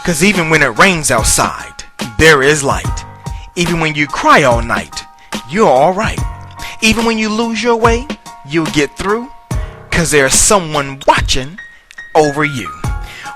'Cause even when it rains outside, there is light. Even when you cry all night, you're alright. Even when you lose your way, you'll get through. 'Cause there's someone watching over you.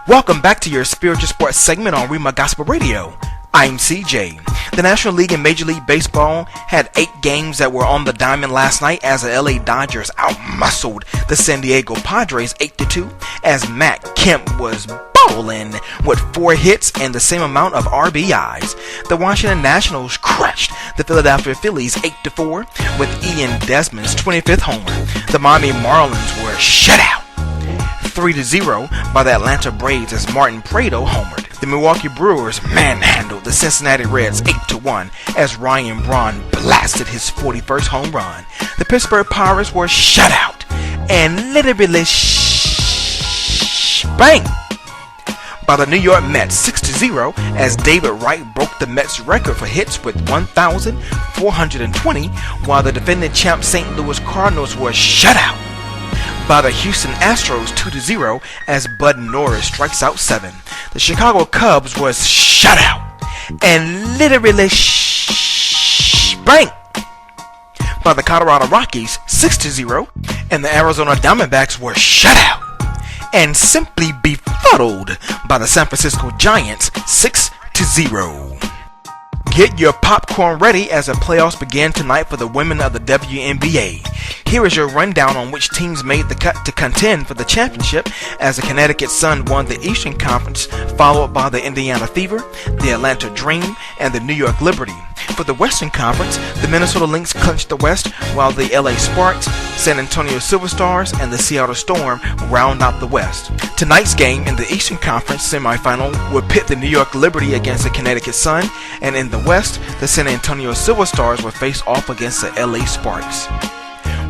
Welcome back to your spiritual sports segment on Rema Gospel Radio. I'm CJ. The National League and Major League Baseball had 8 games that were on the diamond last night as the LA Dodgers outmuscled the San Diego Padres 8-2 as Matt Kemp was bowling with 4 hits and the same amount of RBIs. The Washington Nationals crushed the Philadelphia Phillies 8-4 with Ian Desmond's 25th homer. The Miami Marlins were shut out 3-0 by the Atlanta Braves as Martin Prado homered. The Milwaukee Brewers manhandled the Cincinnati Reds 8-1 as Ryan Braun blasted his 41st home run. The Pittsburgh Pirates were shut out and literally spanked by the New York Mets 6-0 as David Wright broke the Mets record for hits with 1,420, while the defending champ St. Louis Cardinals were shut out by the Houston Astros 2-0 as Bud Norris strikes out 7. The Chicago Cubs was shut out and literally spanked by the Colorado Rockies 6-0, and the Arizona Diamondbacks were shut out and simply befuddled by the San Francisco Giants 6-0. Get your popcorn ready as the playoffs begin tonight for the women of the WNBA. Here is your rundown on which teams made the cut to contend for the championship as the Connecticut Sun won the Eastern Conference, followed by the Indiana Fever, the Atlanta Dream, and the New York Liberty. For the Western Conference, the Minnesota Lynx clinched the West, while the LA Sparks, San Antonio Silver Stars, and the Seattle Storm round out the West. Tonight's game in the Eastern Conference semifinal will pit the New York Liberty against the Connecticut Sun, and in the West, the San Antonio Silver Stars will face off against the LA Sparks.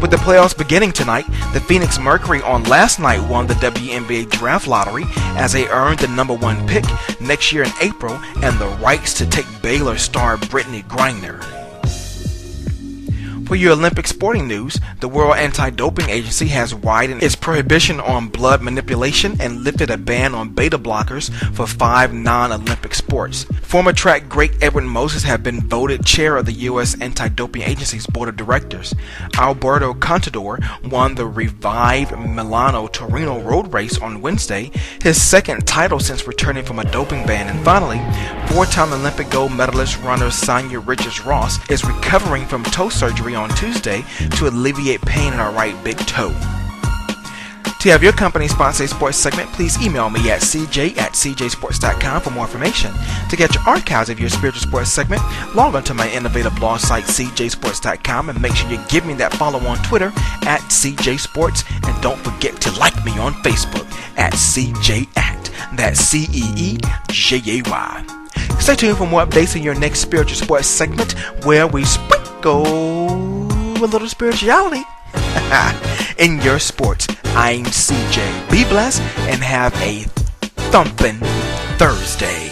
With the playoffs beginning tonight, the Phoenix Mercury on last night won the WNBA draft lottery as they earned the #1 pick next year in April and the rights to take Baylor star Brittany Griner. For your Olympic sporting news, the World Anti-Doping Agency has widened its prohibition on blood manipulation and lifted a ban on beta blockers for 5 non-Olympic sports. Former track great Edwin Moses has been voted chair of the U.S. Anti-Doping Agency's board of directors. Alberto Contador won the revived Milano-Torino road race on Wednesday, his second title since returning from a doping ban. And finally, 4-time Olympic gold medalist runner Sonya Richards-Ross is recovering from toe surgery on Tuesday to alleviate pain in her right big toe. To have your company sponsor a sports segment, please email me at cj@cjsports.com for more information. To get your archives of your spiritual sports segment, log on to my innovative blog site cjsports.com and make sure you give me that follow on Twitter at cjsports, and don't forget to like me on Facebook at cjact. That's CEEJAY. Stay tuned for more updates in your next spiritual sports segment where we sprinkle a little spirituality in your sports. I'm CJ. Be blessed and have a thumping Thursday.